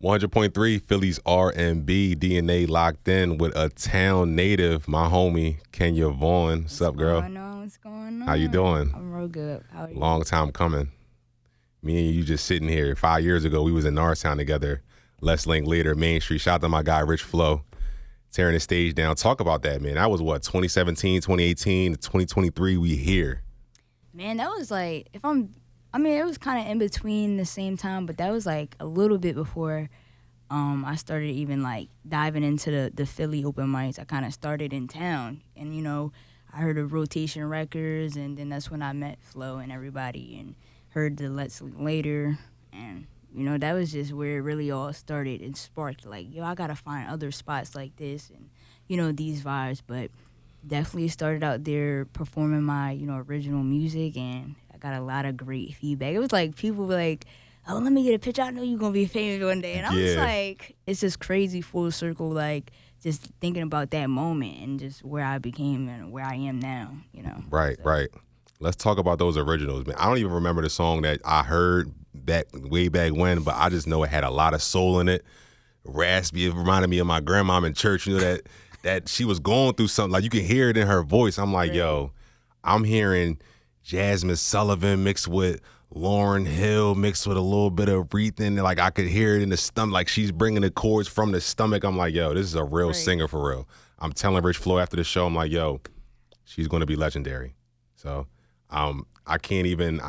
100.3 Philly's R&B DNA locked in with a town native, my homie Kenya Vaun. What's up, girl? What's going on? How you doing? I'm real good. How are you? Long time coming. Me and you just sitting here. 5 years ago, we was in Norristown together. Less Link later, Main Street. Shout out to my guy, Rich Flo, tearing the stage down. Talk about that, man. That was what, 2017, 2018, 2023, we here. Man, that was like, it was kind of in between the same time, but that was like a little bit before I started even like diving into the Philly open mics. I kind of started in town, and I heard of Rotation Records, and then that's when I met Flo and everybody, and heard the Let's Later, and that was just where it really all started and sparked. Like, I gotta find other spots like this, and these vibes. But definitely started out there performing my original music, and I got a lot of great feedback. It was like people were like, "Oh, let me get a picture. I know you're gonna be famous one day." And I was like, it's just crazy full circle, like just thinking about that moment and just where I became and where I am now. Right. Let's talk about those originals, man. I don't even remember the song that I heard back way back when, but I just know it had a lot of soul in it. Raspy. It reminded me of my grandma in church. That she was going through something. Like, you can hear it in her voice. I'm like, yo, I'm hearing Jasmine Sullivan mixed with Lauryn Hill mixed with a little bit of Aretha. And like, I could hear it in the stomach. Like, she's bringing the chords from the stomach. I'm like, yo, this is a real singer for real. I'm telling Rich Flo after the show, I'm like, yo, she's going to be legendary. So I can't even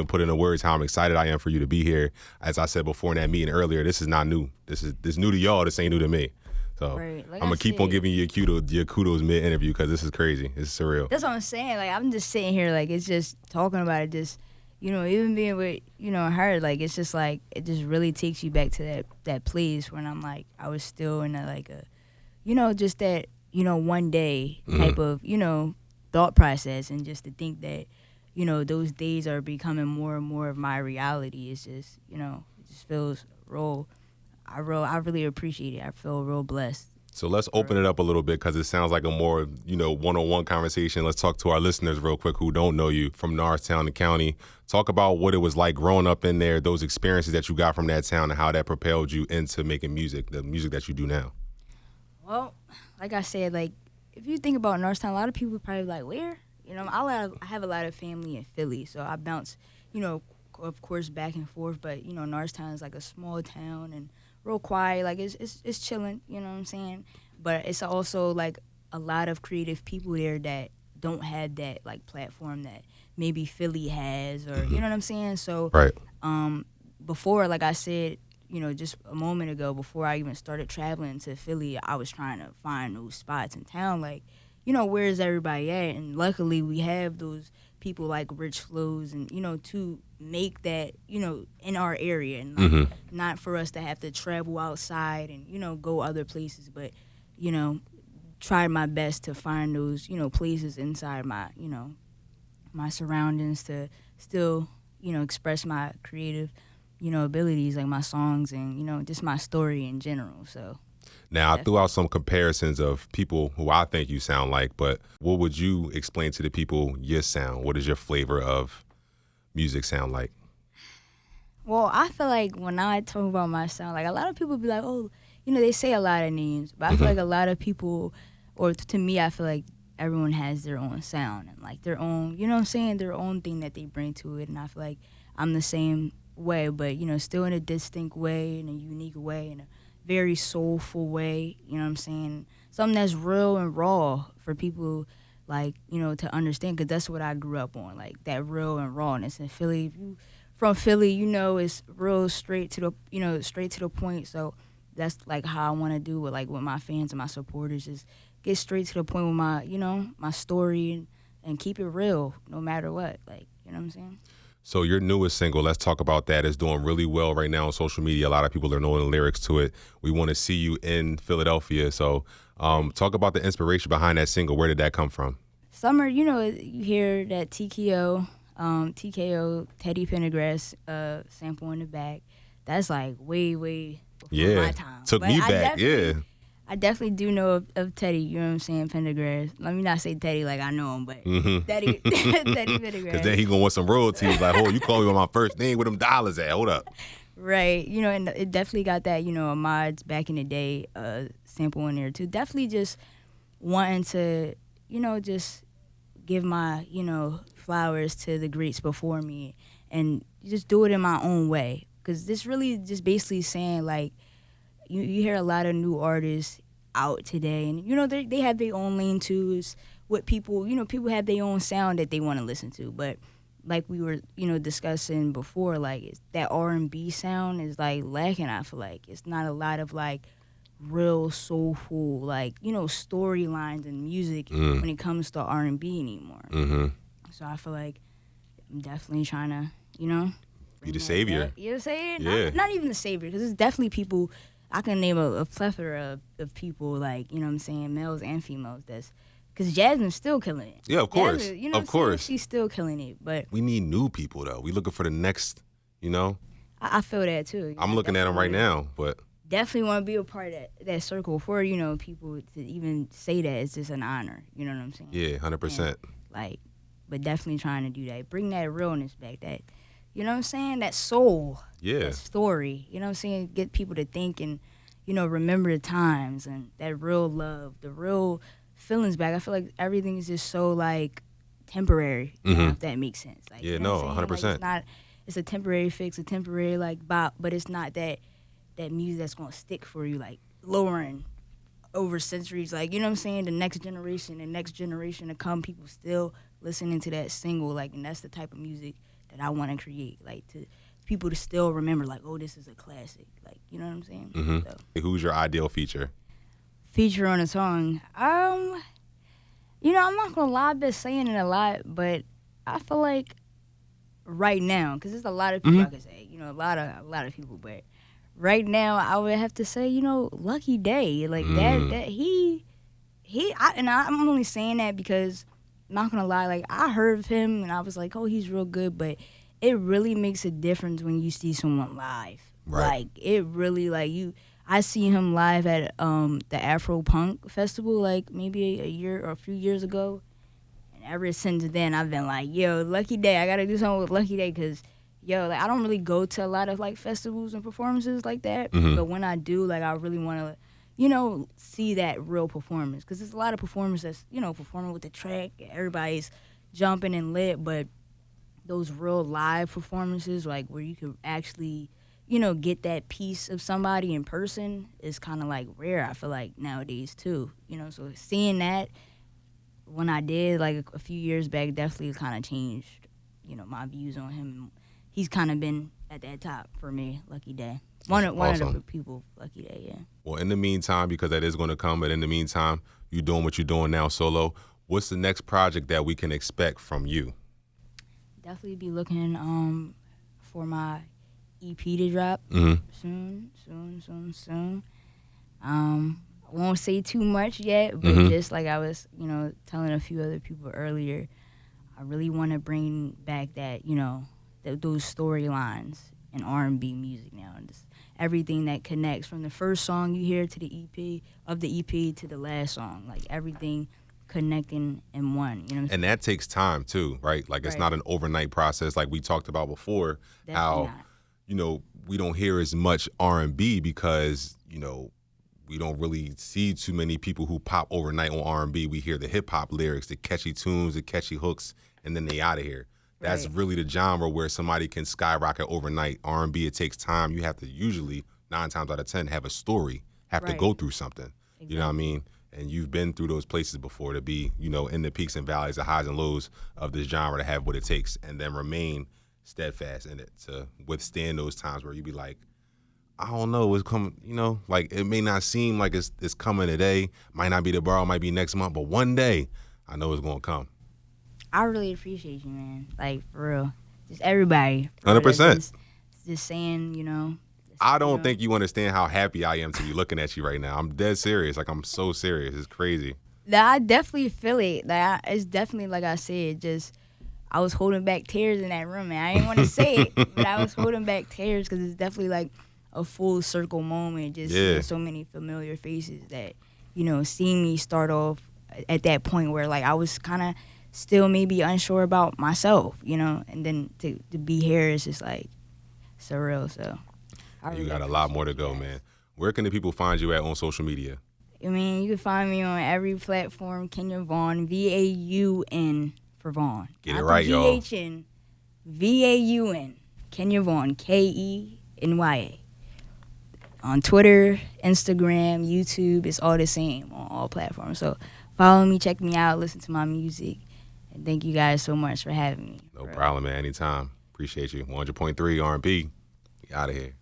put into words how I'm excited I am for you to be here. As I said before in that meeting earlier, this is not new. This new to y'all. This ain't new to me. So like I'm gonna keep on giving you your kudos mid-interview because this is crazy. It's surreal. That's what I'm saying. Like, I'm just sitting here, like, it's just talking about it. Just even being with her, like, it's just like it just really takes you back to that place when I'm like I was still in a like a just that one day type of thought process, and just to think that those days are becoming more and more of my reality. It's just it just feels real. I really appreciate it. I feel real blessed. So let's open it up a little bit because it sounds like a more, one-on-one conversation. Let's talk to our listeners real quick who don't know you from Norristown County. Talk about what it was like growing up in there, those experiences that you got from that town, and how that propelled you into making music, the music that you do now. Well, like I said, like, if you think about Norristown, a lot of people probably like, where? I have a lot of family in Philly, so I bounce, of course, back and forth. But, Norristown is like a small town and real quiet, like it's chilling, you know what I'm saying? But it's also like a lot of creative people there that don't have that like platform that maybe Philly has, or you know what I'm saying? So before, like I said, just a moment ago, before I even started traveling to Philly, I was trying to find those spots in town, like, where is everybody at? And luckily we have those people like Rich Flows and, to make that, in our area, and like, not for us to have to travel outside and, go other places, but, try my best to find those, places inside my, my surroundings to still, express my creative, abilities, like my songs and, just my story in general. So. Now, I threw out some comparisons of people who I think you sound like, but what would you explain to the people your sound? What does your flavor of music sound like? Well, I feel like when I talk about my sound, like a lot of people be like, oh, they say a lot of names, but I feel like a lot of people, or to me, I feel like everyone has their own sound and like their own, their own thing that they bring to it. And I feel like I'm the same way, but, still in a distinct way, in a unique way, in a very soulful way, you know what I'm saying? Something that's real and raw for people, like, to understand, because that's what I grew up on, like that real and rawness. In Philly, if you from Philly, it's real straight to the point. So that's like how I want to do it, like with my fans and my supporters, is get straight to the point with my, my story, and keep it real no matter what, like, you know what I'm saying? So your newest single, let's talk about that, is doing really well right now on social media. A lot of people are knowing the lyrics to it. We want to see you in Philadelphia. So talk about the inspiration behind that single. Where did that come from? Summer, you hear that TKO, Teddy Pendergrass sample in the back. That's like way before my time. Took me back, I definitely do know of Teddy, you know what I'm saying, Pendergrass. Let me not say Teddy like I know him, but Teddy Pendergrass. Because then he going to want some royalties. Like, oh, you call me by my first name, where them dollars at? Hold up. Right. You know, and it definitely got that, you know, Ahmad's back in the day sample in there too. Definitely just wanting to, you know, just give my, you know, flowers to the greats before me and just do it in my own way. Because this really just basically saying, like, you hear a lot of new artists out today, and, you know, they have their own lane too. It's what people, you know, people have their own sound that they want to listen to. But like we were, you know, discussing before, like, that R&B sound is, like, lacking, I feel like. It's not a lot of, like, real soulful, like, you know, storylines and music when it comes to R&B anymore. Mm-hmm. So I feel like I'm definitely trying to, you know, Be the savior. you know what I'm saying? Yeah. Not even the savior, because there's definitely people, I can name a plethora of people, like, you know what I'm saying, males and females, that's, because Jasmine's still killing it. Yeah, of course. Jasmine, you know of course. she's still killing it, but We need new people, though. We looking for the next, you know? I feel that too. I'm looking at them right now, but... Definitely want to be a part of that circle for, you know, people to even say that it's just an honor. You know what I'm saying? Yeah, 100%. And, like, but definitely trying to do that. Bring that realness back. That, you know what I'm saying? That soul. Yeah. That story. You know what I'm saying? Get people to think and, you know, remember the times and that real love, the real feelings back. I feel like everything is just so, like, temporary, now, if that makes sense. Like, Yeah, you know no, what I'm 100%. saying? Like, it's a temporary fix, a temporary, like, bop, but it's not that music that's gonna stick for you, like lowering over centuries, like, you know what I'm saying, the next generation to come, people still listening to that single, like, and that's the type of music that I want to create, like, to people to still remember, like, oh, this is a classic, like, you know what I'm saying? So, Who's your ideal feature? feature on a song, you know, I'm not gonna lie, I've been saying it a lot, but I feel like right now, because there's a lot of people I could say, you know, a lot of people, but right now, I would have to say, you know, Lucky Day. Like, I'm only saying that because, I'm not gonna lie, like, I heard of him and I was like, oh, he's real good, but it really makes a difference when you see someone live. Right. Like, it really, like, I see him live at the Afro Punk Festival, like, maybe a year or a few years ago. And ever since then, I've been like, yo, Lucky Day, I gotta do something with Lucky Day, because yo, like, I don't really go to a lot of, like, festivals and performances like that. But when I do, like, I really want to, you know, see that real performance. Because there's a lot of performers that's, you know, performing with the track. Everybody's jumping and lit. But those real live performances, like, where you could actually, you know, get that piece of somebody in person is kind of, like, rare, I feel like, nowadays, too. You know, so seeing that when I did, like, a few years back, definitely kind of changed, you know, my views on him. He's kind of been at that top for me, Lucky Day. One of the people, Lucky Day, yeah. Well, in the meantime, because that is going to come, but in the meantime, you doing what you're doing now solo, what's the next project that we can expect from you? Definitely be looking for my EP to drop soon. I won't say too much yet, but just like I was, you know, telling a few other people earlier, I really want to bring back that, you know, those storylines in R&B music now, and just everything that connects from the first song you hear to the EP to the last song, like everything connecting in one. You know what I'm saying? And that takes time too, right? Like, it's not an overnight process, like we talked about before. Definitely how not. You know, we don't hear as much R&B because, you know, we don't really see too many people who pop overnight on R&B. We hear the hip hop lyrics, the catchy tunes, the catchy hooks, and then they out of here. That's really the genre where somebody can skyrocket overnight. R&B, it takes time. You have to usually, 9 times out of 10, have a story, have to go through something. Exactly. You know what I mean? And you've been through those places before to be, you know, in the peaks and valleys, the highs and lows of this genre, to have what it takes and then remain steadfast in it to withstand those times where you be like, I don't know, it's coming, you know, like, it may not seem like it's coming today, might not be tomorrow, might be next month, but one day I know it's going to come. I really appreciate you, man. Like, for real. Just everybody. 100%. Just saying, you know. I don't think you understand how happy I am to be looking at you right now. I'm dead serious. Like, I'm so serious. It's crazy. I definitely feel it. Like, it's definitely, like I said, just, I was holding back tears in that room, man. I didn't want to say it, but I was holding back tears because it's definitely, like, a full circle moment. Just seeing so many familiar faces that, you know, seeing me start off at that point where, like, I was kind of still maybe unsure about myself, you know, and then to be here is just, like, surreal, so. You got a lot more to go, man. Where can the people find you at on social media? I mean, you can find me on every platform. Kenya Vaun, Vaun for Vaun. Get it right, y'all. GHN, Vaun, Kenya Vaun, Kenya. On Twitter, Instagram, YouTube, it's all the same on all platforms. So follow me, check me out, listen to my music, and thank you guys so much for having me. No problem, man. Anytime. Appreciate you. 100.3 R&B. We out of here.